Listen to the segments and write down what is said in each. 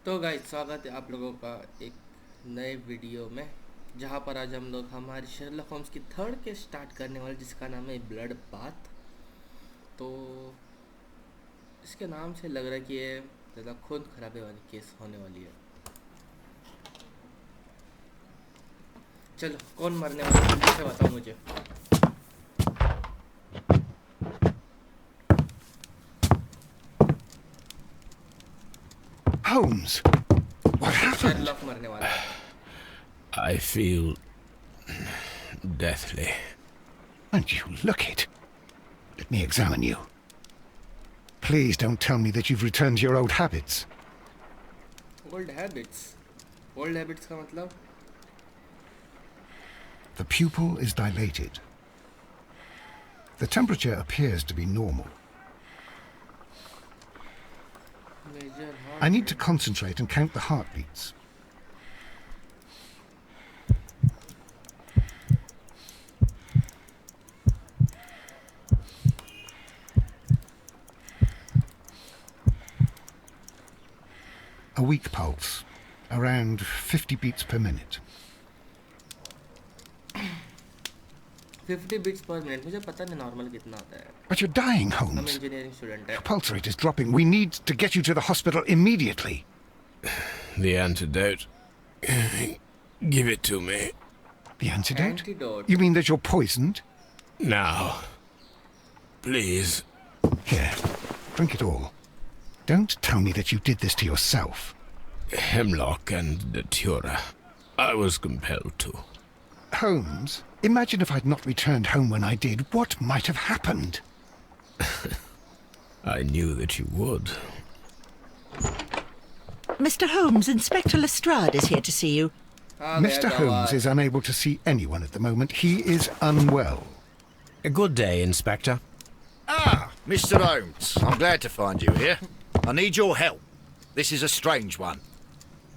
तो गाइस स्वागत है आप लोगों का एक नए वीडियो में जहां पर आज हम लोग हमारी शेरलॉक होम्स की थर्ड केस स्टार्ट करने वाले जिसका नाम है ब्लड बाथ। तो इसके नाम से लग रहा है कि ये ज़्यादा खून खराबे वाली केस होने वाली है। चलो कौन मरने वाला है जल्दी से बताओ मुझे। Holmes, what happened? शेरलॉक मरने वाला है। I feel deathly. And you look it. Let me examine you. Please don't tell me that you've returned to your old habits. Old habits का मतलब? The pupil is dilated. The temperature appears to be normal. Major I need to concentrate and count the heartbeats. A weak pulse, around 50 beats per minute. 50 beats per minute. मुझे पता नहीं normal कितना आता है। But you're dying, हम Holmes. Engineering student है। Your pulse rate is dropping. We need to get you to the hospital immediately. The antidote. Give it to me. The antidote? Antidote. You mean that you're poisoned? Now. Please. Here, drink it all. Don't tell me that you did this to yourself. Hemlock and datura. I was compelled to. Holmes, imagine if I'd not returned home when I did. What might have happened? I knew that you would. Mr. Holmes, Inspector Lestrade is here to see you. Mr. Holmes is unable to see anyone at the moment. He is unwell. A good day, Inspector. Ah, Mr. Holmes, I'm glad to find you here. I need your help. This is a strange one.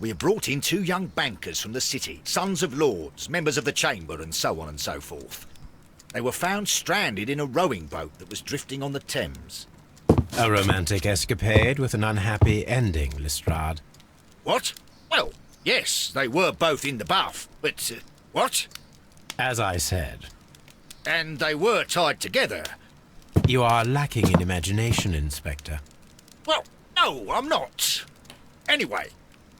We have brought in two young bankers from the city, sons of lords, members of the chamber, and so on and so forth. They were found stranded in a rowing boat that was drifting on the Thames. A romantic escapade with an unhappy ending, Lestrade. What? Well, yes, they were both in the bath, but what? As I said, And they were tied together. you are lacking in imagination, Inspector. Well, no, I'm not. Anyway,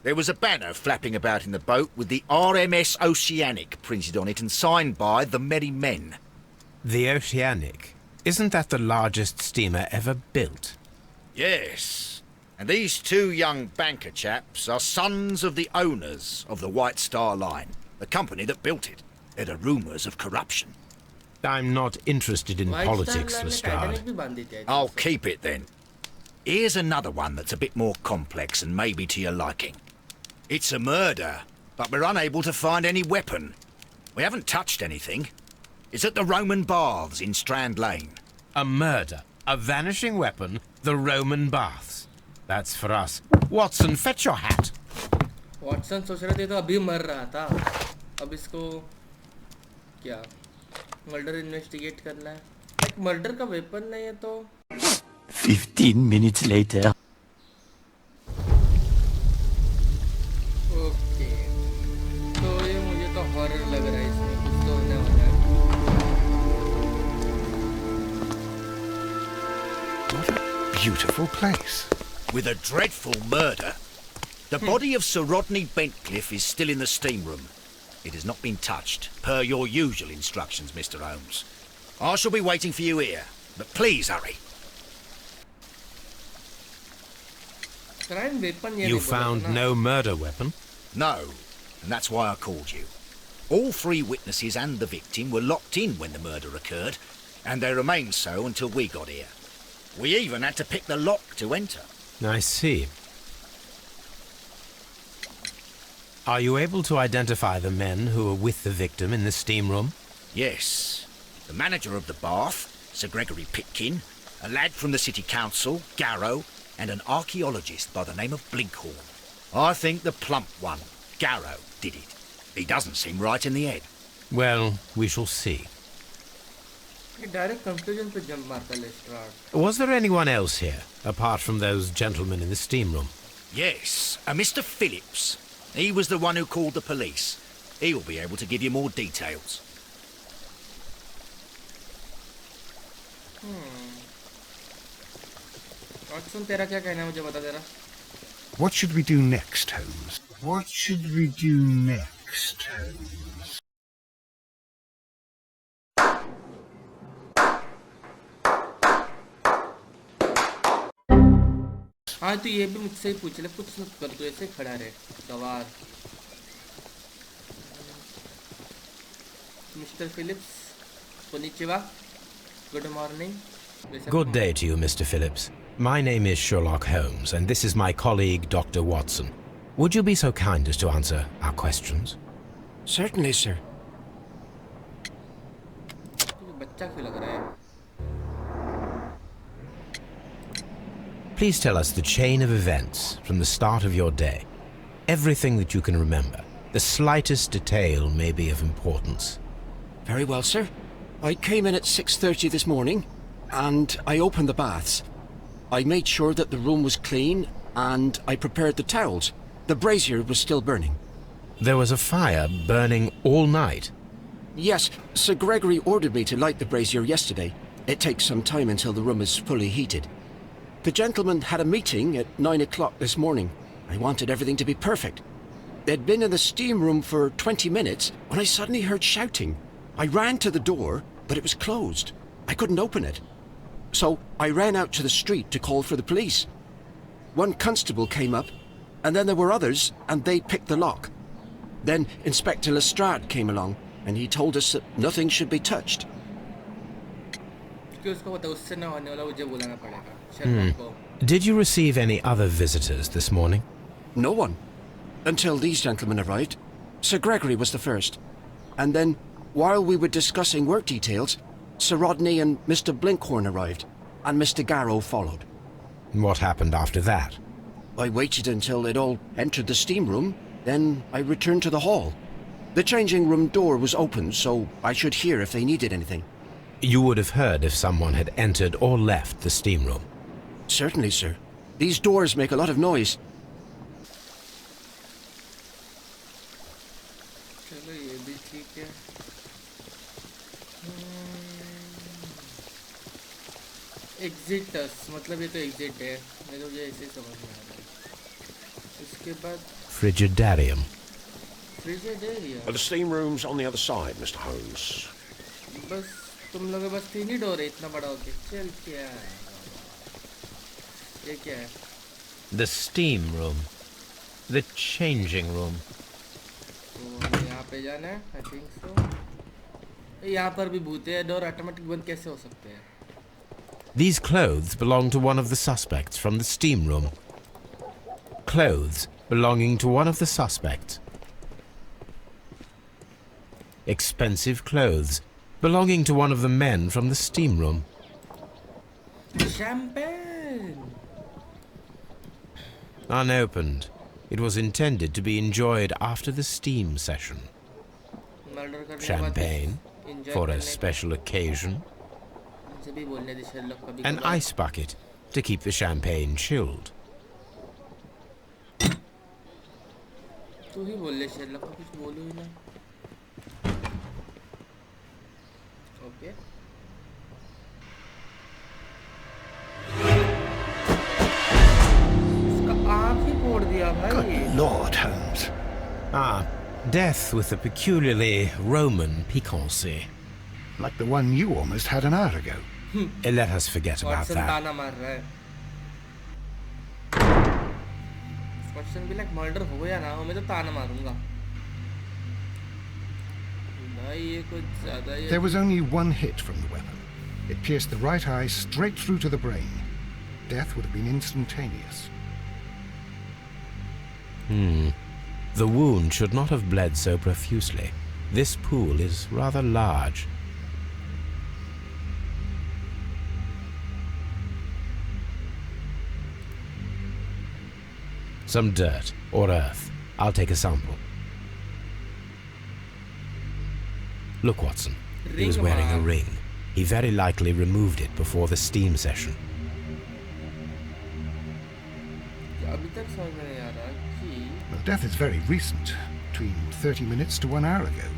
there was a banner flapping about in the boat with the RMS Oceanic printed on it and signed by the Merry Men. The Oceanic. Isn't that the largest steamer ever built? Yes, and these two young banker chaps are sons of the owners of the White Star Line, the company that built it. There are rumours of corruption. I'm not interested in politics, Lestrade. I'll keep it then. Here's another one that's a bit more complex and maybe to your liking. It's a murder, but we're unable to find any weapon. We haven't touched anything. It's at the Roman Baths in Strand Lane. A murder, a vanishing weapon, the Roman baths. That's for us. Watson, fetch your hat. Watson सोच रहे थे तो अभी मर रहा था। अब इसको क्या मर्डर इन्वेस्टिगेट करना है। एक मर्डर का वेपन नहीं है तो 15 minutes later. ओके। तो ये मुझे तो हॉरर लग रहा है, इसमें कुछ तो होने वाला है। What a beautiful place. With a dreadful murder. The body of Sir Rodney Bentcliffe is still in the steam room. It has not been touched, per your usual instructions, Mr. Holmes. I shall be waiting for you here, but please hurry. Crime weapon ये You नहीं बोला found था ना। no murder weapon? No, and that's why I called you. All three witnesses and the victim were locked in when the murder occurred, and they remained so until we got here. We even had to pick the lock to enter. I see. Are you able to identify the men who were with the victim in the steam room? Yes, the manager of the bath, Sir Gregory Pitkin, a lad from the city council, Garrow, and an archaeologist by the name of Blinkhorn. I think the plump one, Garrow, did it. He doesn't seem right in the head. Well, we shall see. ये direct conclusion पे jump मारता है लेस्ट्राड। Was there anyone else here, apart from those gentlemen in the steam room? Yes, a Mr. Phillips. He was the one who called the police. He'll be able to give you more details. Watson तेरा क्या कहना है मुझे बता देना. What should we do next, Holmes? What should we do next, Holmes? हाँ तो ये भी मुझसे ही पूछ ले, कुछ मत कर, तू ऐसे खड़ा रहे गवार. Mister Phillips, konnichiwa, good morning. Good day to you, Mr. Phillips. My name is Sherlock Holmes, and this is my colleague, Dr. Watson. Would you be so kind as to answer our questions? Certainly, sir. तुझे बच्चा क्यों लग रहा है? Please tell us the chain of events from the start of your day. Everything that you can remember. The slightest detail may be of importance. Very well, sir. I came in at 6:30 this morning, and I opened the baths. I made sure that the room was clean, and I prepared the towels. The brazier was still burning. There was a fire burning all night. Yes, Sir Gregory ordered me to light the brazier yesterday. It takes some time until the room is fully heated. The gentlemen had a meeting at 9 o'clock this morning. I wanted everything to be perfect. They'd been in the steam room for 20 minutes when I suddenly heard shouting. I ran to the door, but it was closed. I couldn't open it. So I ran out to the street to call for the police. One constable came up, and then there were others, and they picked the lock. Then Inspector Lestrade came along, and he told us that nothing should be touched. कि उसको बता, उससे ना होने वाला मुझे बुलाना पड़ेगा. Sherlock को. Did you receive any other visitors this morning? No one. Until these gentlemen arrived. Sir Gregory was the first. And then, while we were discussing work details, Sir Rodney and Mr. Blinkhorn arrived, and Mr. Garrow followed. What happened after that? I waited until they'd all entered the steam room, then I returned to the hall. The changing room door was open, so I should hear if they needed anything. You would have heard if someone had entered or left the steam room. Certainly, sir. These doors make a lot of noise. चलो ये भी ठीक है. Exiters, मतलब ये तो exit है. मैं तो मुझे ऐसे ही समझ में आ रहा है. उसके बाद Frigidarium. फ्रिजिडेरिया. Well, the steam room's on the other side, Mr. Holmes. बस तुम लोग के बस 3 ही डोर है इतना बड़ा होके. चल क्या है? ये क्या है? The steam room. The changing room. तो हमें यहाँ पे जाना है. I think so. यहाँ पर भी भूत है. डोर ऑटोमेटिक बंद कैसे हो सकते हैं? These clothes belong to one of the suspects from the steam room. Clothes belonging to one of the suspects. Expensive clothes belonging to one of the men from the steam room. Champagne. Unopened. It was intended to be enjoyed after the steam session. Murder करने के बाद Champagne enjoy for a करने special occasion. मुझे भी बोलने दे Sherlock कभी An कभार. ice bucket to keep the champagne chilled. तू ही बोल ले Sherlock को, कुछ बोलूँ ही ना. Okay. इसका आँख ही फोड़ दिया भाई. Good Lord, Holmes. Ah, death with a peculiarly Roman piquancy. Like the one you almost had an hour ago. Let us forget about Watson that. ताना मार रहा है. Watson भी like murder हो या ना हो, मैं तो ताना मारूंगा. भाई ये कुछ ज़्यादा ही. There was only one hit from the weapon. It pierced the right eye straight through to the brain. Death would have been instantaneous. The wound should not have bled so profusely. This pool is rather large. Some dirt or earth. I'll take a sample. Look, Watson. He was Ring wearing a mark. ring. He very likely removed it before the steam session. अभी तक समझ में नहीं आ रहा कि The death is very recent, between 30 minutes to 1 hour ago.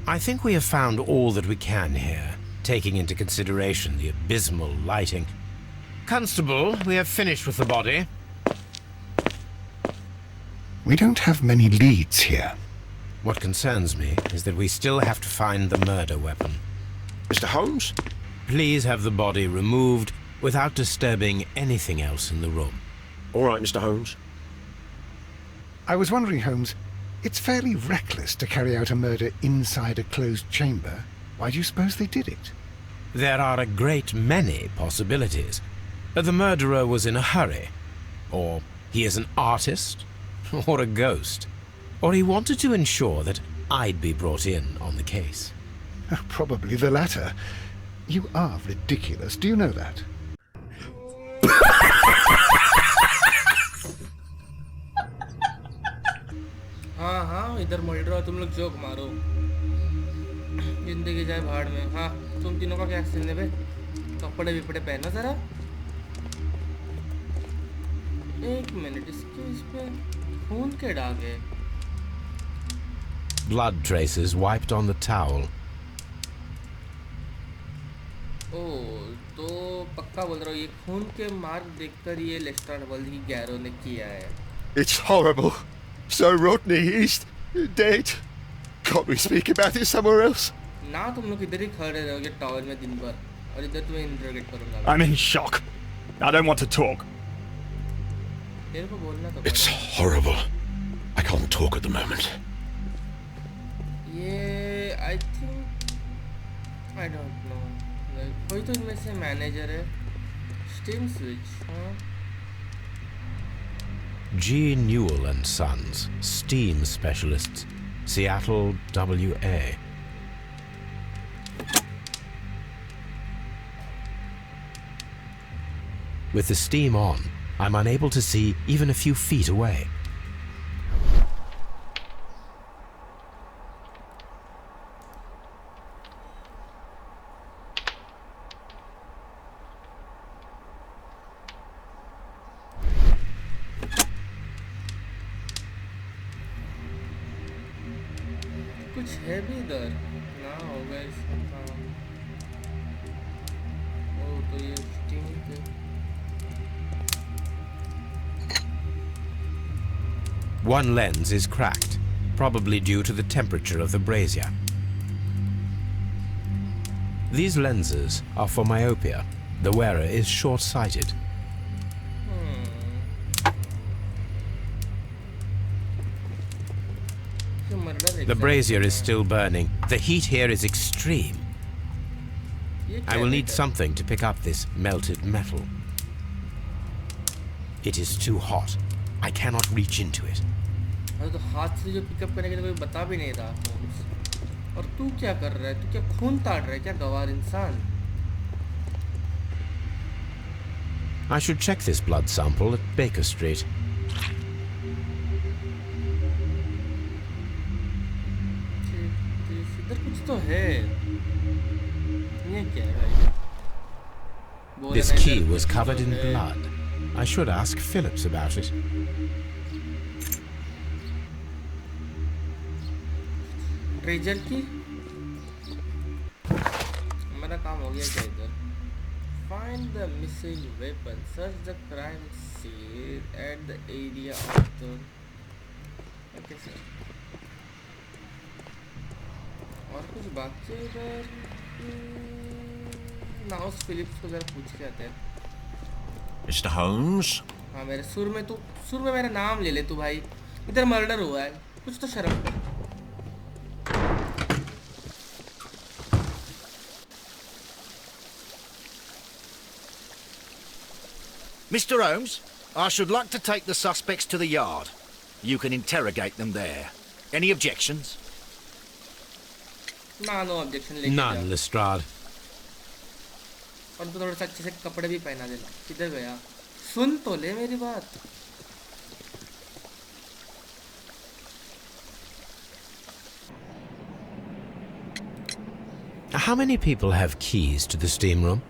I think we have found all that we can here, taking into consideration the abysmal lighting. Constable, we have finished with the body. We don't have many leads here. What concerns me is that we still have to find the murder weapon. Mr. Holmes? Please have the body removed without disturbing anything else in the room. All right, Mr. Holmes. I was wondering, Holmes, it's fairly reckless to carry out a murder inside a closed chamber. Why do you suppose they did it? There are a great many possibilities. The murderer was in a hurry. Or he is an artist. Or a ghost. Or he wanted to ensure that I'd be brought in on the case. Probably the latter. You are ridiculous. Do you know that? हाँ हाँ इधर murder हो तुम लोग joke मारो जिंदगी जाए भाड़ में हाँ तुम तीनों का क्या एक्सीडेंट है बे कपड़े विपड़े पहनो जरा एक मिनट इसके इस पे खून के दाग है Blood traces wiped on the towel. ओह तो पक्का बोल रहा हूँ ये खून के मार्क देखकर ये लेस्ट्राड वर्ल्ड की गैरो ने किया है It's horrible. So Rodney, he's dead. Can't we speak about it somewhere else? ना तुम लोग इधर ही खड़े रहोगे टावर में दिन भर और इधर तुम्हें इंटरोगेट करूंगा I'm in shock. I don't want to talk. तेरे को बोलना तो It's horrible. I can't talk at the moment. ये I think I don't know कोई तो इनमें से मैनेजर है स्टीम स्विच हाँ G. Newell and Sons, steam specialists, Seattle, WA. With the steam on, I'm unable to see even a few feet away. कुछ है भी इधर ना होगा इसका ओ तो ये स्टीम के One lens is cracked, probably due to the temperature of the brazier. These lenses are for myopia. The wearer is short-sighted. The brazier is still burning. The heat here is extreme. I will need something to pick up this melted metal. It is too hot. I cannot reach into it. अरे तो हाथ से जो pickup करने के लिए कोई बता भी नहीं रहा और तू क्या कर रहा है तू क्या खून ताड़ रहा है क्या गवार इंसान I should check this blood sample at Baker Street. इधर कुछ तो है ये क्या है भाई This key was covered in blood. I should ask Phillips about it. Treasure की मेरा काम हो गया क्या इधर Find the missing weapon. Search the crime scene at the area of the. Okay, sir. और कुछ बाकी है इधर ना उस फिलिप्स को जरा पूछ के आते हैं Mr. Holmes? हाँ मेरे सुर में मेरा नाम ले ले तू भाई इधर मर्डर हुआ है कुछ तो शर्म कर Mr. Holmes, I should like to take the suspects to the yard. You can interrogate them there. Any objections? ना नो ऑब्जेक्शन लेके None, Lestrade. और तो थोड़ा सा अच्छे से कपड़े भी पहना देना किधर गया सुन तो ले मेरी बात How many people have keys to the steam room?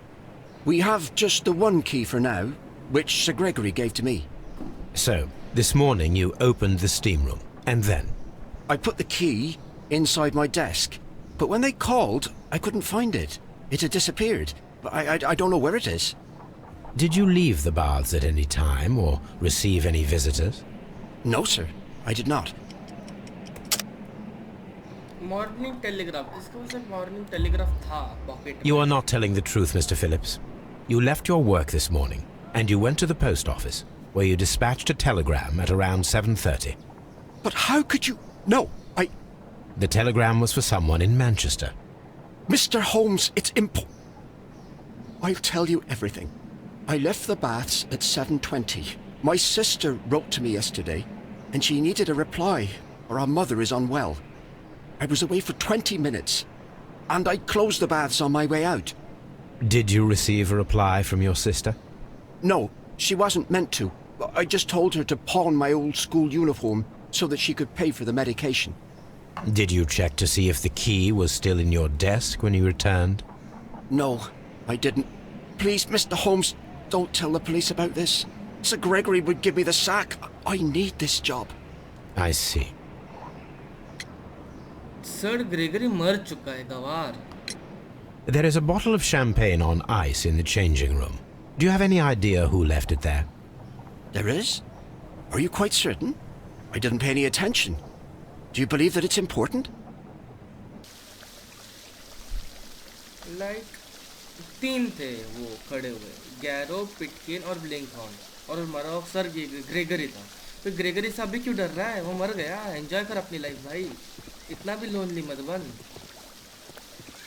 We have just the one key for now, which Sir Gregory gave to me. So, this morning you opened the steam room, and then? I put the key inside my desk, but when they called, I couldn't find it. It had disappeared. I don't know where it is. Did you leave the baths at any time, or receive any visitors? No, sir. I did not. Morning telegraph, इसका मतलब morning telegraph था pocket. You are not telling the truth, Mr. Phillips. You left your work this morning, and you went to the post office, where you dispatched a telegram at around 7:30. But how could you... No, The telegram was for someone in Manchester. Mr. Holmes, it's I'll tell you everything. I left the baths at 7:20. My sister wrote to me yesterday, and she needed a reply, or our mother is unwell. I was away for 20 minutes, and I closed the baths on my way out. Did you receive a reply from your sister? No, she wasn't meant to. I just told her to pawn my old school uniform so that she could pay for the medication. Did you check to see if the key was still in your desk when you returned? No, I didn't. Please, Mr. Holmes, don't tell the police about this. Sir Gregory would give me the sack. I need this job. I see. Sir Gregory मर चुका है गवार। There is a bottle of champagne on ice in the changing room. Do you have any idea who left it there? There is? Are you quite certain? I didn't pay any attention. Do you believe that it's important? Like तीन थे वो खड़े हुए, गैरो, पिटकिन और ब्लिंकहॉर्न, और मरा sir Gregory था। तो ग्रेगरी साहब भी क्यों डर रहा है? वो मर गया, एंजॉय कर अपनी लाइफ भाई, इतना भी लोनली मत बन।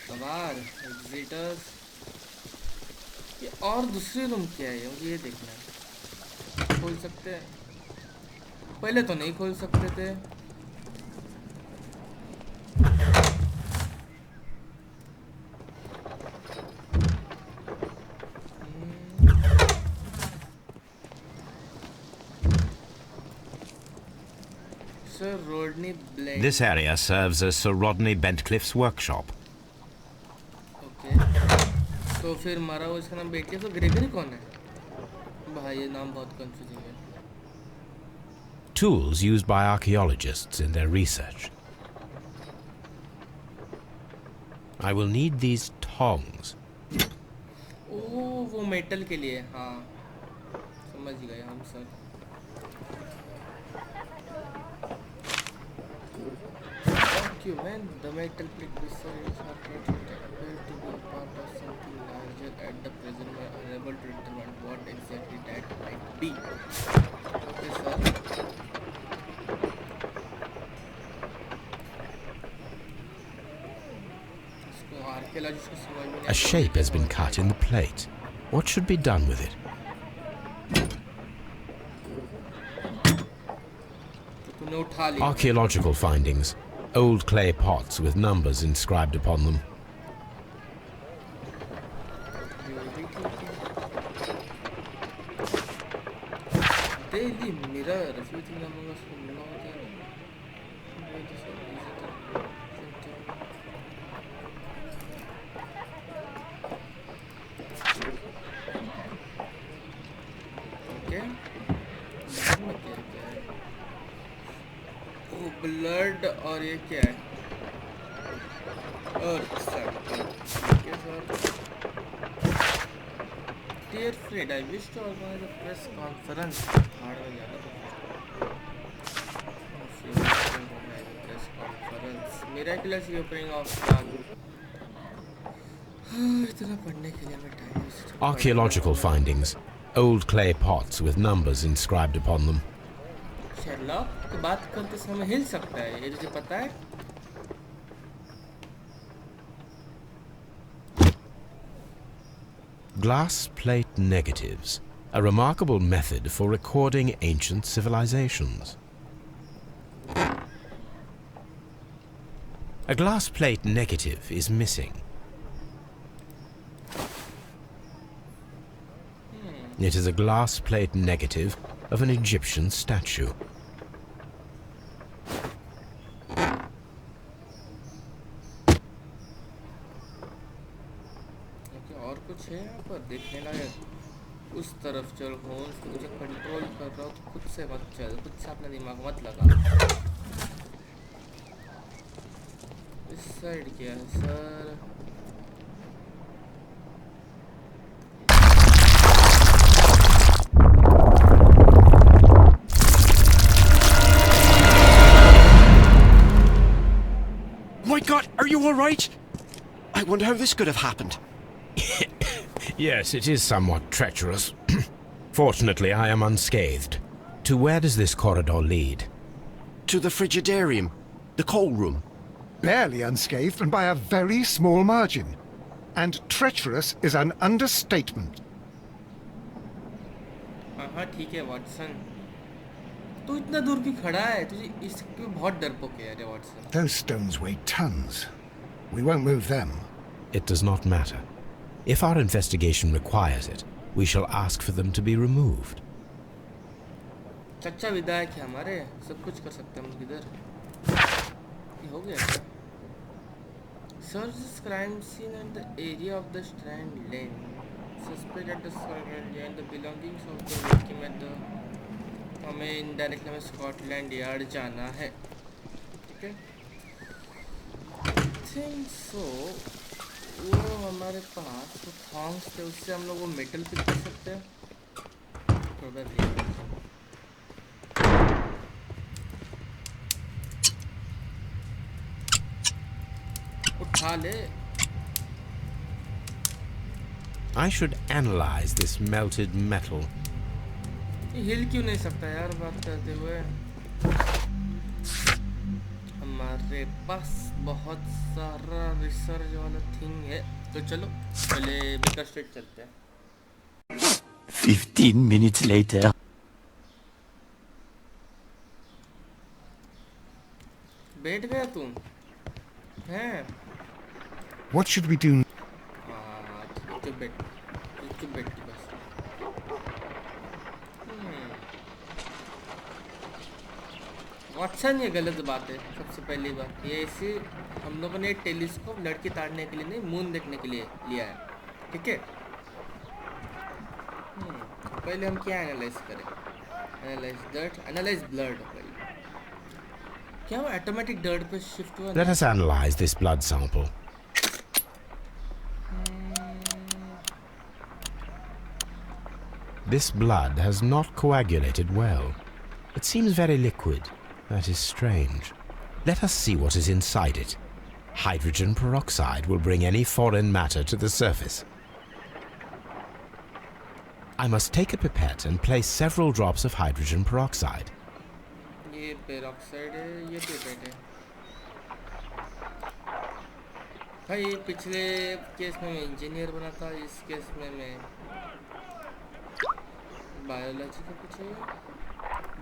सवार एग्जिटर्स, ये और दूसरे रूम क्या है मुझे ये देखना है। खोल सकते हैं, पहले तो नहीं खोल सकते थे। Sir Rodney Blake. This area serves as Sir Rodney Bentcliffe's workshop. Okay. तो फिर मारा हुआ इसका नाम बेटी है, तो ग्रेगरी कौन है? भाई ये नाम बहुत कंफ्यूजिंग है। Tools used by archaeologists in their research. I will need these tongs. ओह वो मेटल के लिए, हाँ समझ गए हम sir. Thank you man, the metal plate before is not appear to be a part of something larger at the present. We are unable to determine what exactly that might be. Okay sir. इसको archaeologist को समझ में नहीं A shape has been cut in the plate. What should be done with it? तूने उठा लिया। Archaeological findings. Old clay pots with numbers inscribed upon them. Daily mirror, a few things among us who know them. Okay. Oh, blood और ये क्या है? Earth sample. Okay, sir. Dear Fred, I wish to organize a press conference. Hard में जाना तो organize a press conference. Miraculous opening of sun. इतना पढ़ने के लिए मैं time. Archaeological findings. Old clay pots with numbers inscribed upon them. Sherlock की बात करते समय हिल सकता है, ये तुझे पता है? Glass plate negatives, a remarkable method for recording ancient civilizations. A glass plate negative is missing. It is a glass plate negative of an Egyptian statue. और कुछ है यहाँ पर? देखने लायक। उस तरफ चल होम्स, मुझे कंट्रोल कर रहा हो तो खुद से मत चल, खुद से अपना दिमाग मत लगा। इस साइड क्या है sir? My God, are you all right? I wonder how this could have happened. Yes, it is somewhat treacherous. Fortunately, I am unscathed. To where does this corridor lead? To the frigidarium, the coal room. Barely unscathed and by a very small margin. And treacherous is an understatement. हाँ ठीक है Watson, तू इतना दूर क्यों खड़ा है? तुझे इसके बहुत डरपोक है यार Watson. Those stones weigh tons. We won't move them. It does not matter. If our investigation requires it, we shall ask for them to be removed. चच्चा विधायक है हमारे, सब कुछ कर सकते हैं हम इधर। ये हो गया क्या? Search this crime scene and the area of the Strand Lane. Suspect at the Scotland Yard, the belongings of the victim at the... हमें इनडायरेक्टली हमें स्कॉटलैंड यार्ड जाना है, ठीक है? थिंक सो वो हमारे पास तो थॉन्ग्स थे, उससे हम लोग वो मेटल पिक कर सकते हैं प्रोबेबली। उठा ले। I should analyze this melted metal. ये हिल क्यों नहीं सकता यार बात करते हुए? हमारे पास बहुत सारा रिसर्च वाला थिंग है, तो चलो पहले बेकर स्ट्रीट चलते हैं। 15 minutes later. बैठ गया तुम? हैं? What should we do? चुप बैठ, चुप बैठ बस। वाटसन, ये गलत बात है। सबसे पहली बात ये ऐसे हम लोगों ने टेलीस्कोप लड़की ताड़ने के लिए नहीं, मून देखने के लिए लिया है, ठीक है? पहले हम क्या एनालाइज करें? Analyse dirt, analyse blood. क्या वो ऑटोमेटिक डर्ट पे शिफ्ट हुआ? Let us analyze this blood sample. This blood has not coagulated well. It seems very liquid. That is strange. Let us see what is inside it. Hydrogen peroxide will bring any foreign matter to the surface. I must take a pipette and place several drops of hydrogen peroxide. ये peroxide है, ये pipette है। भाई पिछले case में मैं engineer बना था, इस केस में मैं बायोलॉजी का कुछ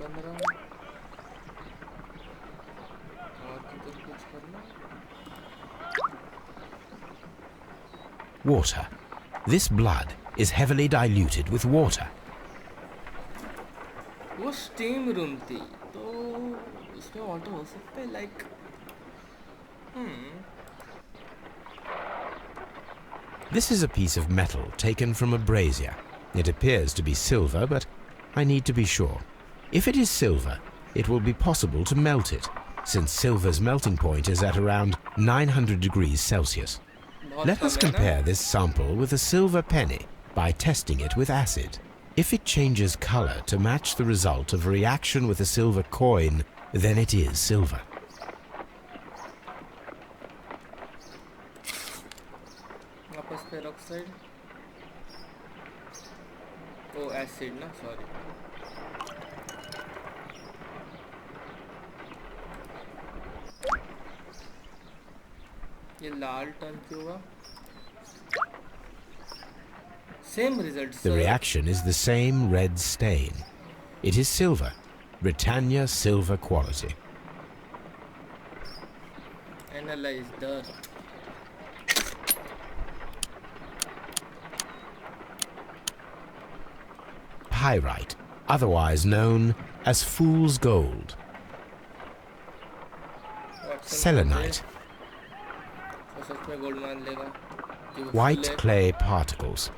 बन रहा हूँ। और किधर कुछ करना? Water. This blood is heavily diluted with water. वो स्टीम रूम थी, तो इसमें वाटर हो सकता है, like This is a piece of metal taken from a brazier. It appears to be silver, but I need to be sure. If it is silver, it will be possible to melt it, since silver's melting point is at around 900 degrees Celsius. Let us compare this sample with a silver penny by testing it with acid. If it changes color to match the result of a reaction with a silver coin, then it is silver. वापस peroxide, ओ acid ना, sorry. ये लाल turn क्यों हुआ? Same result, sir. The reaction is the same red stain. It is silver, Britannia silver quality. Analyze dirt. Pyrite, otherwise known as fool's gold. Selenite, तो सच में gold मान लेगा कि वो white फुल है। clay particles.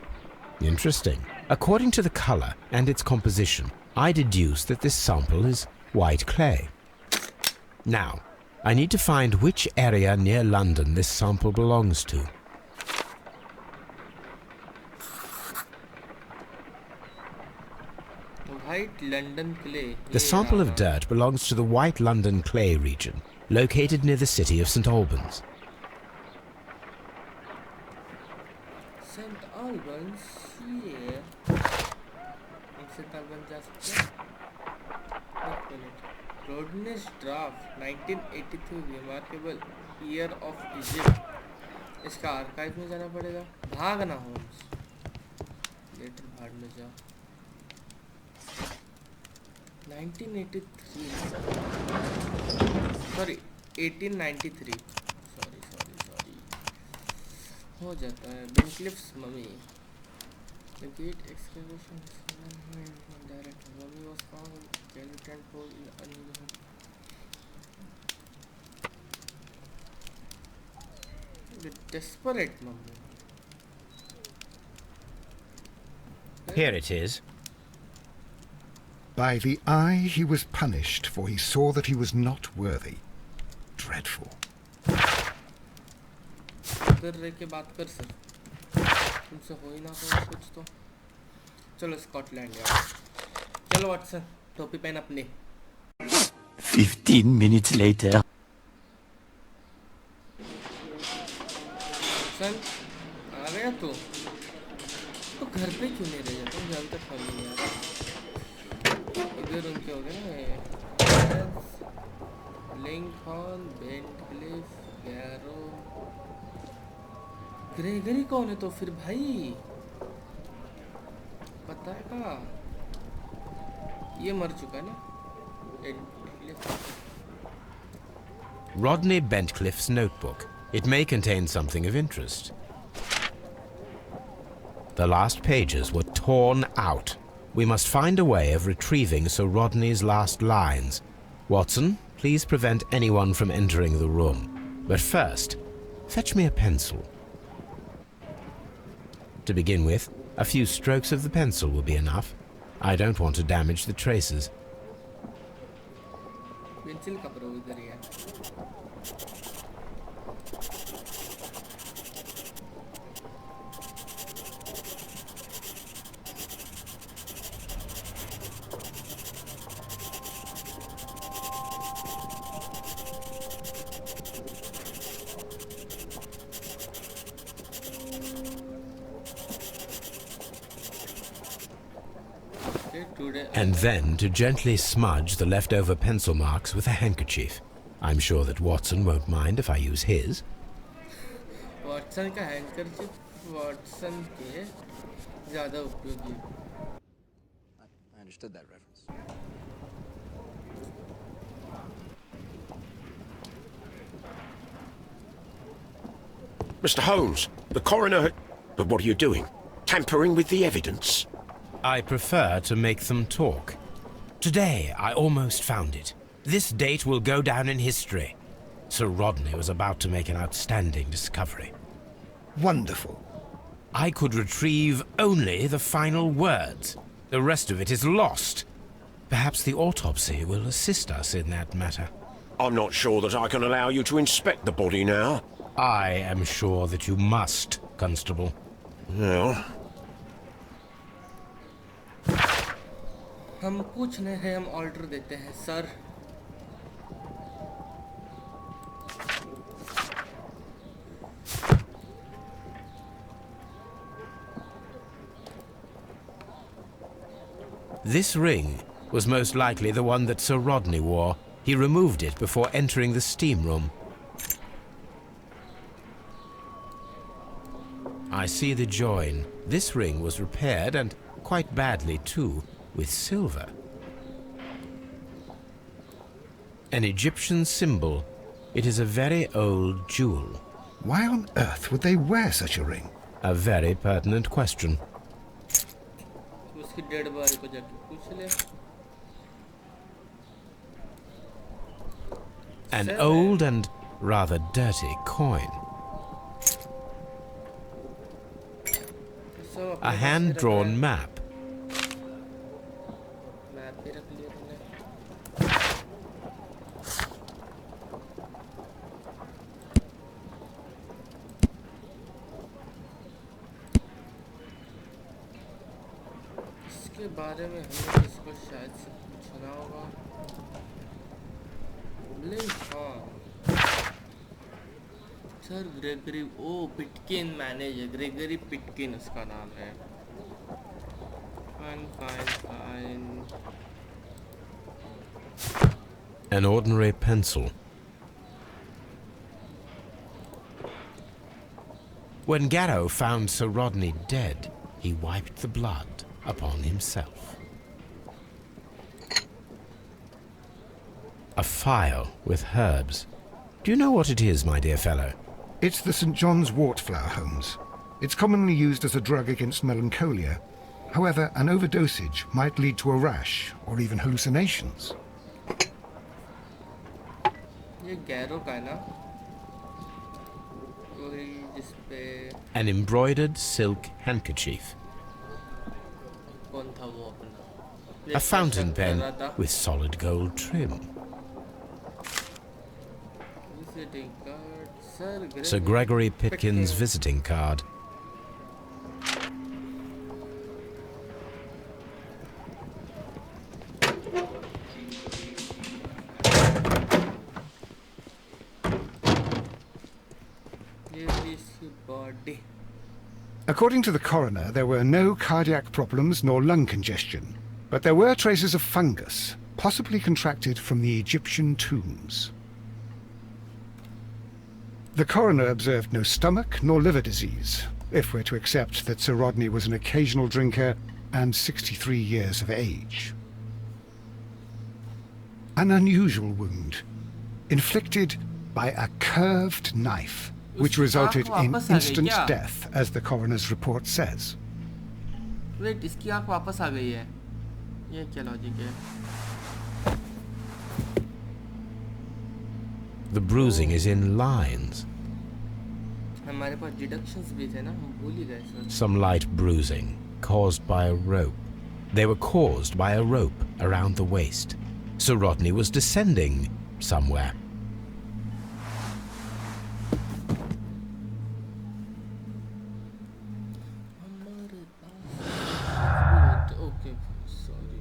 Interesting. According to the color and its composition, I deduce that this sample is white clay. Now, I need to find which area near London this sample belongs to. White London clay. The sample of dirt belongs to the White London clay region, located near the city of St. Albans. St. Albans, yeah. St. Albans जा सकते हैं. एक minute. Rodney's draft 1983 remarkable year of Egypt. इसका archive में जाना पड़ेगा. भागना Holmes. Letter भाग में जा. 1983. Sorry, 1893. Sorry. हो जाता है. Bencliffe's mummy. The gate excavation direct mummy was found in skeleton hole in unknown. The desperate mummy. Here it is. By the eye he was punished, for he saw that he was not worthy. Dreadful. उधर रह के बात कर sir. तुमसे हो ही ना हो कुछ तो. चलो स्कॉटलैंड यार. चलो वाटसन, टोपी पहन अपनी. 15 minutes later. वाटसन, आ गया तू? तो घर पे क्यों नहीं रह जाता? मुझे अभी तक समझ नहीं आ रहा. इधर उनके हो गए ना. लिंकन, बेंटक्लिफ, गैरो. ग्रेगरी कौन है तो फिर भाई? पता है का? ये मर चुका है ना? Rodney Bentcliffe's notebook. It may contain something of interest. The last pages were torn out. We must find a way of retrieving Sir Rodney's last lines. Watson, please prevent anyone from entering the room. But first, fetch me a pencil. To begin with, a few strokes of the pencil will be enough. I don't want to damage the traces. Pencil का प्रयोग इधर ही है. And then to gently smudge the leftover pencil marks with a handkerchief. I'm sure that Watson won't mind if I use his. Watson का हैंकरचिप Watson के ज़्यादा उपयोगी. I understood that reference. Mr. Holmes, the coroner... But what are you doing? Tampering with the evidence? I prefer to make them talk. Today, I almost found it. This date will go down in history. Sir Rodney was about to make an outstanding discovery. Wonderful. I could retrieve only the final words. The rest of it is lost. Perhaps the autopsy will assist us in that matter. I'm not sure that I can allow you to inspect the body now. I am sure that you must, Constable. Well... हम कुछ नहीं है, हम order देते हैं sir. This ring was most likely the one that Sir Rodney wore. He removed it before entering the steam room. I see the join. This ring was repaired, and quite badly too, with silver. An Egyptian symbol. It is a very old jewel. Why on earth would they wear such a ring? A very pertinent question. उसकी dead body को जाके पूछ ले. An old and rather dirty coin. सब a hand-drawn map. Map भी रख लिया तूने. इसके बारे में हमें इसको शायद से पूछना होगा. ब्लिंक, हाँ. सर ग्रेगरी, ओ पिटकिन मैनेजर, ग्रेगरी पिटकिन उसका नाम है. Fine fine fine. An ordinary pencil. When Garrow found Sir Rodney dead, he wiped the blood upon himself. A phial with herbs. Do you know what it is, my dear fellow? It's the St. John's wort flower, Holmes. It's commonly used as a drug against melancholia. However, an overdosage might lead to a rash or even hallucinations. ये गैरो का है ना? वही जिसपे An embroidered silk handkerchief. कौन था वो अपना? A fountain pen with solid gold trim. Visiting card, Sir Gregory Pitkin's visiting card. body. According to the coroner, there were no cardiac problems nor lung congestion, but there were traces of fungus, possibly contracted from the Egyptian tombs. The coroner observed no stomach nor liver disease, if we're to accept that Sir Rodney was an occasional drinker and 63 years of age. An unusual wound, inflicted by a curved knife, which resulted in instant death, as the coroner's report says. Wait, इसकी आँख वापस आ गई है? ये क्या logic है? The bruising is in lines. हमारे पास deductions भी थे ना, हम भूल ही गए sir. Some light bruising caused by a rope. They were caused by a rope around the waist. Sir Rodney was descending somewhere. Okay, sorry.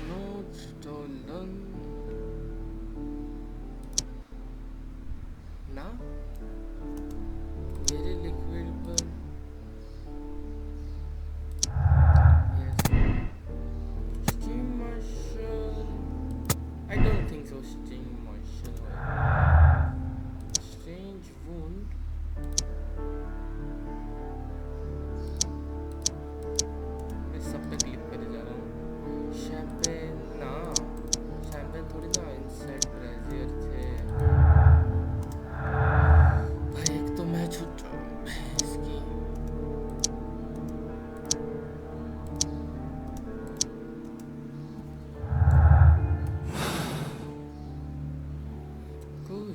Not stolen. ना मेरे liquid पर yes steam marshal. I don't think so. Steam marshal strange wound. मैं सब पे click करे जा रहा हूँ. शैम्पेन ना, शैम्पेन थोड़ी ना इंसेट ब्रेजियर थे भाई. एक तो मैं छूट रहा हूँ इसकी. कोई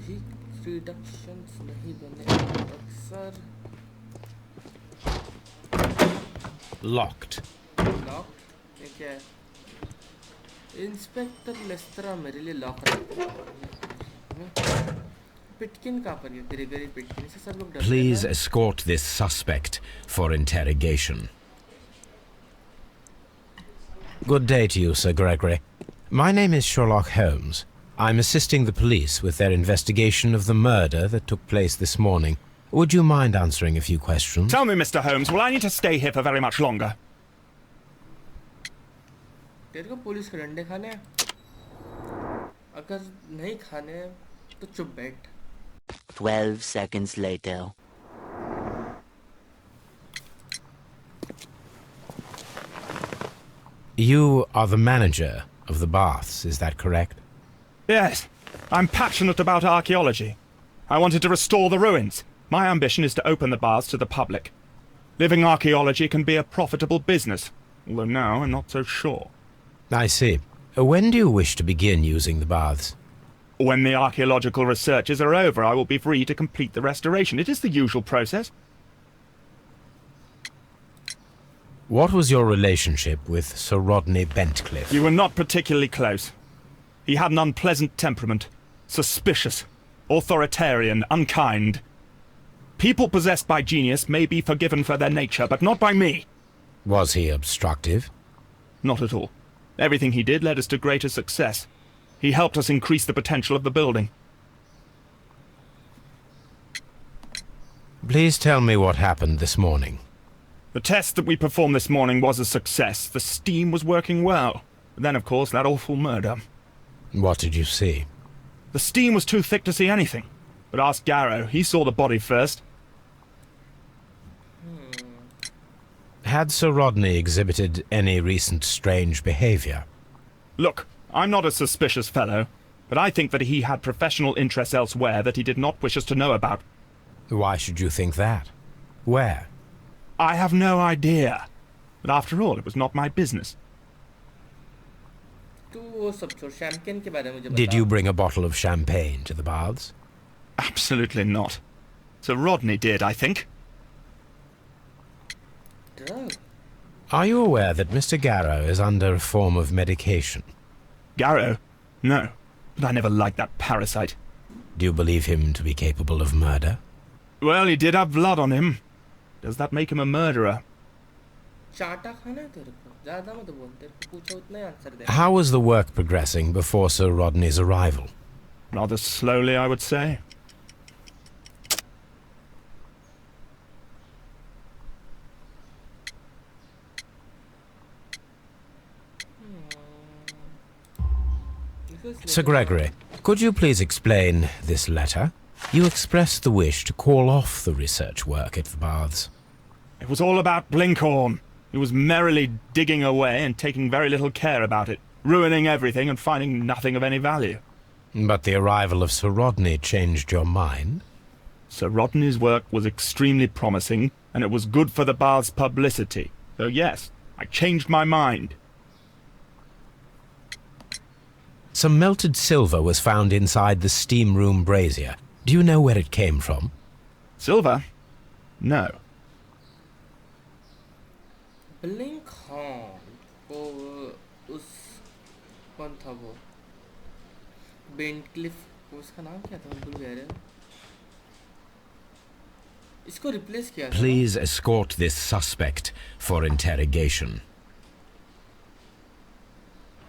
रिडक्शंस नहीं बने अक्सर. Locked. लॉक ये क्या है? इंस्पेक्टर लेस्ट्रा मेरे लिए लॉक रखते हैं. पिटकिन कहाँ पर गया? ग्रेगरी पिटकिन से सब लोग डरते हैं. Please escort this suspect for interrogation. Good day to you, Sir Gregory. My name is Sherlock Holmes. I'm assisting the police with their investigation of the murder that took place this morning. Would you mind answering a few questions? Tell me, Mr. Holmes, will I need to stay here for very much longer? तेरे को police के डंडे खाने हैं? अगर नहीं खाने हैं तो चुप बैठ. 12 seconds later. You are the manager of the baths, is that correct? Yes, I'm passionate about archaeology. I wanted to restore the ruins. My ambition is to open the baths to the public. Living archaeology can be a profitable business, although now I'm not so sure. I see. When do you wish to begin using the baths? When the archaeological researches are over, I will be free to complete the restoration. It is the usual process. What was your relationship with Sir Rodney Bentcliffe? You were not particularly close. He had an unpleasant temperament. Suspicious, authoritarian, unkind. People possessed by genius may be forgiven for their nature, but not by me. Was he obstructive? Not at all. Everything he did led us to greater success. He helped us increase the potential of the building. Please tell me what happened this morning. The test that we performed this morning was a success. The steam was working well. But then, of course, that awful murder. What did you see? The steam was too thick to see anything. But ask Garrow. He saw the body first. Had Sir Rodney exhibited any recent strange behavior? Look, I'm not a suspicious fellow, but I think that he had professional interests elsewhere that he did not wish us to know about. Why should you think that? Where? I have no idea. But after all, it was not my business. Did you bring a bottle of champagne to the baths? Absolutely not. Sir Rodney did, I think. Are you aware that Mr. Garrow is under a form of medication? Garrow? No. But I never liked that parasite. Do you believe him to be capable of murder? Well, he did have blood on him. Does that make him a murderer? How was the work progressing before Sir Rodney's arrival? Rather slowly, I would say. Sir Gregory, could you please explain this letter? You expressed the wish to call off the research work at the baths. It was all about Blinkhorn. He was merrily digging away and taking very little care about it, ruining everything and finding nothing of any value. But the arrival of Sir Rodney changed your mind? Sir Rodney's work was extremely promising, and it was good for the bath's publicity. So yes, I changed my mind. Some melted silver was found inside the steam room brazier. Do you know where it came from? Silver? No. Blinkhorn को उस कौन था वो बेंटक्लिफ उसका नाम क्या था भूल गया रे इसको रिप्लेस किया था Please escort this suspect for interrogation.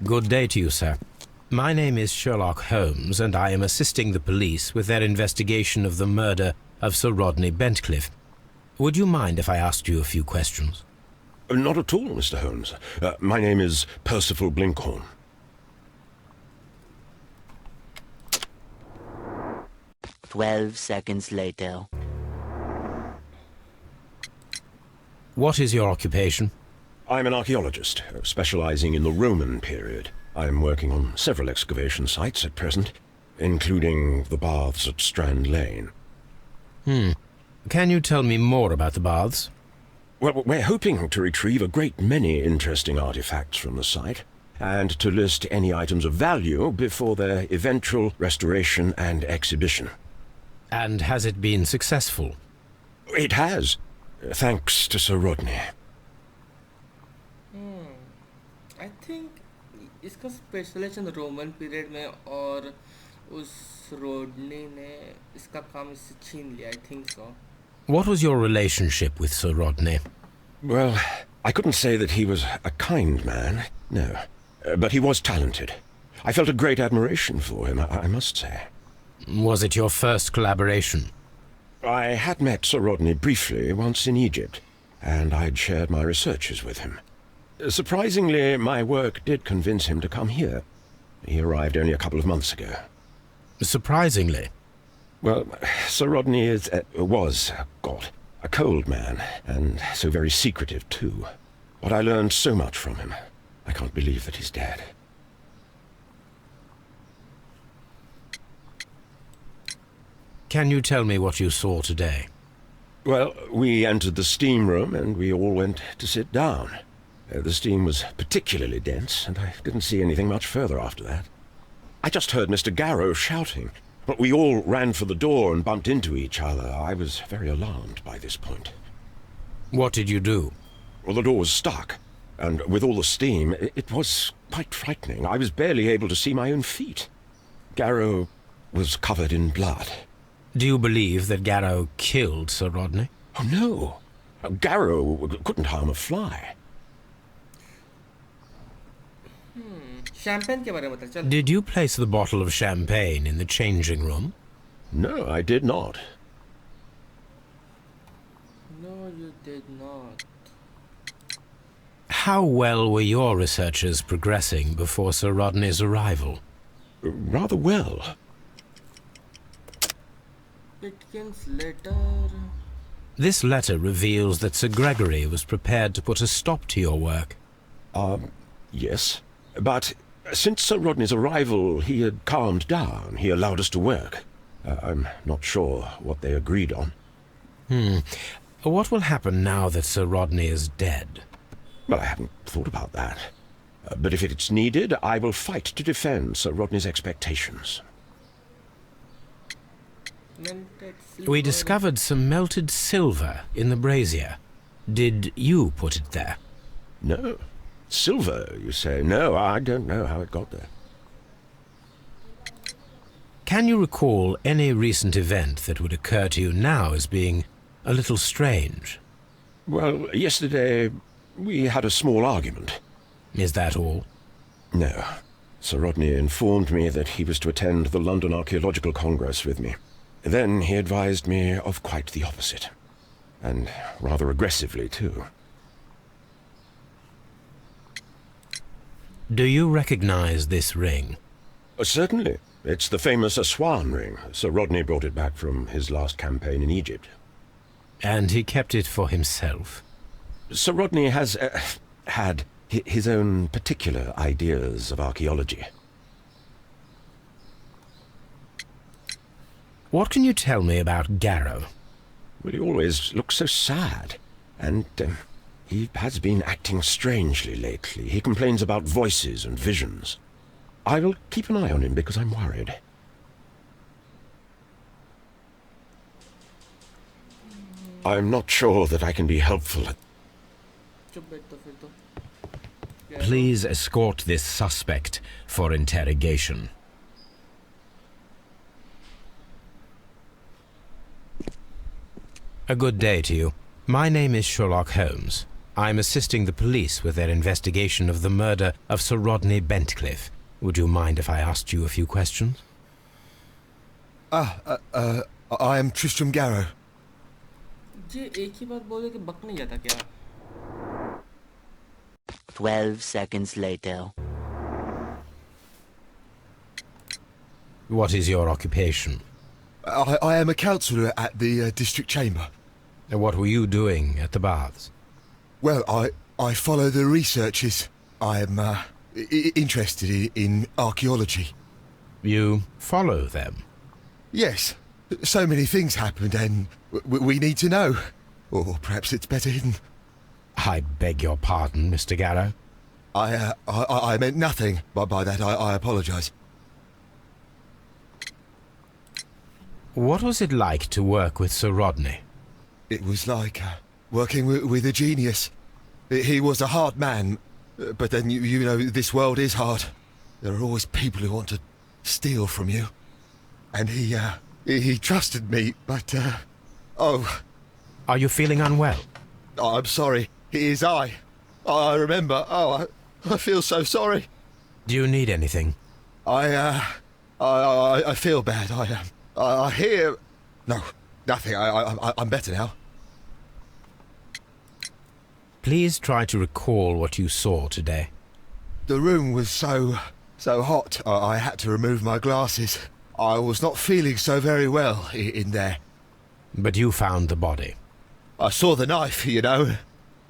Good day to you, sir. My name is Sherlock Holmes, and I am assisting the police with their investigation of the murder of Sir Rodney Bentcliffe. Would you mind if I asked you a few questions? Not at all, Mr. Holmes. My name is Percival Blinkhorn. "12 seconds later. What is your occupation? I'm an archaeologist, specializing in the Roman period. I'm working on several excavation sites at present, including the baths at Strand Lane. Can you tell me more about the baths? Well, we're hoping to retrieve a great many interesting artifacts from the site, and to list any items of value before their eventual restoration and exhibition. And has it been successful? It has, thanks to Sir Rodney. I think इसका specialisation Roman period में और उस रोडनी ने इसका काम इससे छीन लिया. I think so. What was your relationship with Sir Rodney? Well, I couldn't say that he was a kind man, no. But he was talented. I felt a great admiration for him, I must say. Was it your first collaboration? I had met Sir Rodney briefly once in Egypt, and I'd shared my researches with him. Surprisingly, my work did convince him to come here. He arrived only a couple of months ago. Surprisingly? Well, Sir Rodney was a cold man, and so very secretive too. But I learned so much from him. I can't believe that he's dead. Can you tell me what you saw today? Well, we entered the steam room and we all went to sit down. The steam was particularly dense, and I didn't see anything much further after that. I just heard Mr. Garrow shouting, but we all ran for the door and bumped into each other. I was very alarmed by this point. What did you do? Well, the door was stuck, and with all the steam, it was quite frightening. I was barely able to see my own feet. Garrow was covered in blood. Do you believe that Garrow killed Sir Rodney? Oh, no. Garrow couldn't harm a fly. Champagne के बारे में बता चल. Did you place the bottle of champagne in the changing room? No, I did not. No, you did not. How well were your researches progressing before Sir Rodney's arrival? Rather well. Pitkin's letter. This letter reveals that Sir Gregory was prepared to put a stop to your work. Yes. But since Sir Rodney's arrival, he had calmed down. He allowed us to work. I'm not sure what they agreed on. What will happen now that Sir Rodney is dead? Well, I hadn't thought about that. But if it's needed, I will fight to defend Sir Rodney's expectations. We discovered some melted silver in the brazier. Did you put it there? No. Silver, you say? No, I don't know how it got there. Can you recall any recent event that would occur to you now as being a little strange? Well, yesterday we had a small argument. Is that all? No. Sir Rodney informed me that he was to attend the London Archaeological Congress with me. Then he advised me of quite the opposite. And rather aggressively, too. Do you recognize this ring? Certainly. It's the famous Aswan ring. Sir Rodney brought it back from his last campaign in Egypt. And he kept it for himself? Sir Rodney has had his own particular ideas of archaeology. What can you tell me about Garrow? Well, he always looks so sad. And he has been acting strangely lately. He complains about voices and visions. I will keep an eye on him because I'm worried. I'm not sure that I can be helpful. Please escort this suspect for interrogation. A good day to you. My name is Sherlock Holmes. I'm assisting the police with their investigation of the murder of Sir Rodney Bentcliffe. Would you mind if I asked you a few questions? I am Tristram Garrow. ये एक ही बार बोले कि बक नहीं जाता क्या? 12 seconds later. What is your occupation? I am a councillor at the district chamber. And what were you doing at the baths? Well, I follow the researches. I am interested in archaeology. You follow them? Yes. So many things happened and we need to know. Or perhaps it's better hidden. I beg your pardon, Mr. Garrow. I meant nothing by that. I apologise. What was it like to work with Sir Rodney? It was like working with a genius. He was a hard man, but then you know this world is hard. There are always people who want to steal from you. And he trusted me, but oh. Are you feeling unwell? Oh, I'm sorry. It is I remember. Oh, I feel so sorry. Do you need anything? I feel bad. I hear... No, nothing. I'm better now. Please try to recall what you saw today. The room was so hot, I had to remove my glasses. I was not feeling so very well in there. But you found the body. I saw the knife, you know,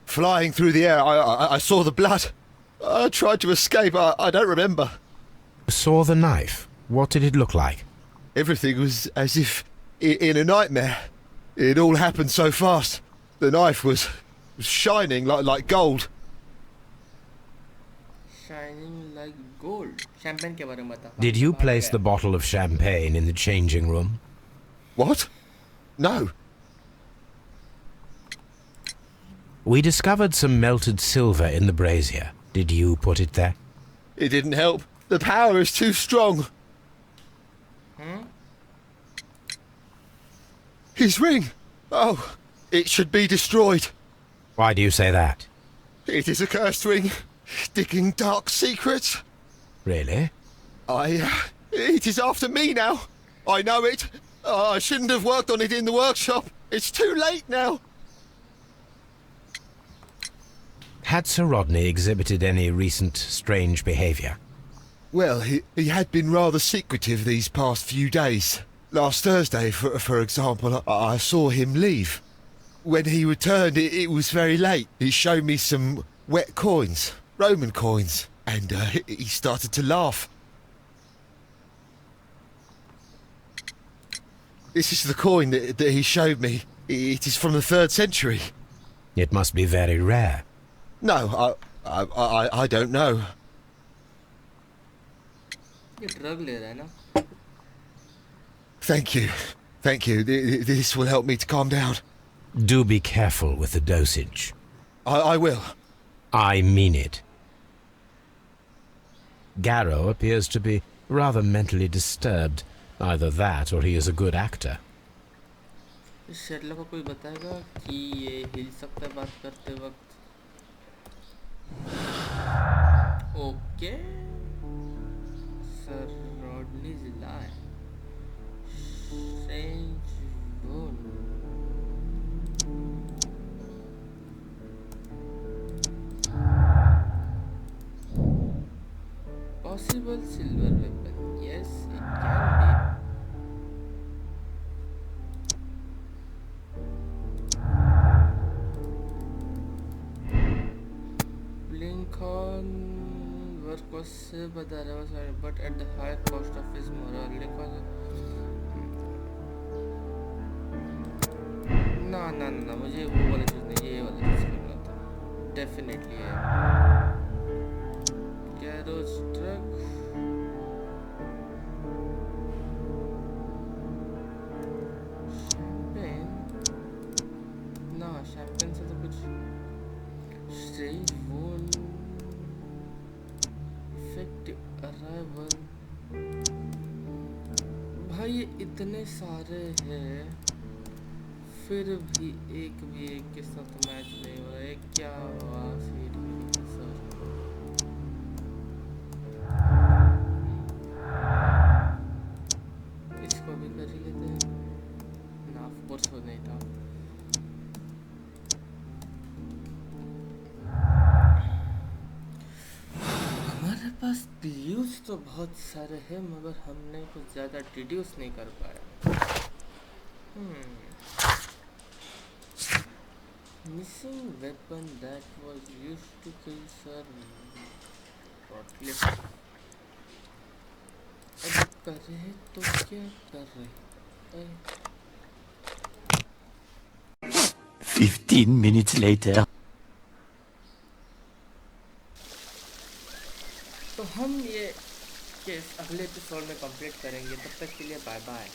flying through the air. I saw the blood. I tried to escape. I don't remember. Saw the knife? What did it look like? Everything was as if in a nightmare. It all happened so fast. The knife was shining like gold. Shining like gold champagne के बारे में बता. Did you place the bottle of champagne in the changing room? What? No. We discovered some melted silver in the brazier. Did you put it there? It didn't help. The power is too strong. His ring! Oh, it should be destroyed. Why do you say that? It is a cursed ring, digging dark secrets. Really? It is after me now. I know it. I shouldn't have worked on it in the workshop. It's too late now. Had Sir Rodney exhibited any recent strange behaviour? Well, he had been rather secretive these past few days. Last Thursday, for example, I saw him leave. When he returned, it was very late. He showed me some wet coins, Roman coins, and he started to laugh. This is the coin that he showed me. It is from the 3rd century. It must be very rare. No, I don't know. ये drug ले रहा है ना. Thank you. Thank you. This will help me to calm down. Do be careful with the dosage. I will. I mean it. Garrow appears to be rather mentally disturbed. Either that or he is a good actor. Sherlock को कोई बताएगा कि ये हिल सकता है बात करते वक्त. Okay. Sir रॉडनीज lie. Strange wound. Possible silver weapon. Yes, it can be. Lincoln work was but at the high cost of his morale. Lincoln. ना मुझे वो वाला चीज़ नहीं, ये वाला चीज़ करना था. डेफिनेटली है. गैरोज ट्रक. शैम्पेन. ना शैम्पेन से तो कुछ. Strange wound. Effective arrival. भाई ये इतने सारे हैं, फिर भी एक के साथ मैच नहीं हो रहा है. क्या बात है सर. इसको भी कर ही लेते हैं ना. ऑफ कोर्स वो नहीं था. हमारे पास क्लूज तो बहुत सारे हैं मगर हमने कुछ ज़्यादा डिड्यूस नहीं कर पाया. Missing weapon that was used to kill Sir Rodney. अब कर रहे तो क्या कर रहे. 15 minutes later. तो हम ये केस अगले एपिसोड में कंप्लीट करेंगे. तब तक के लिए बाय बाय.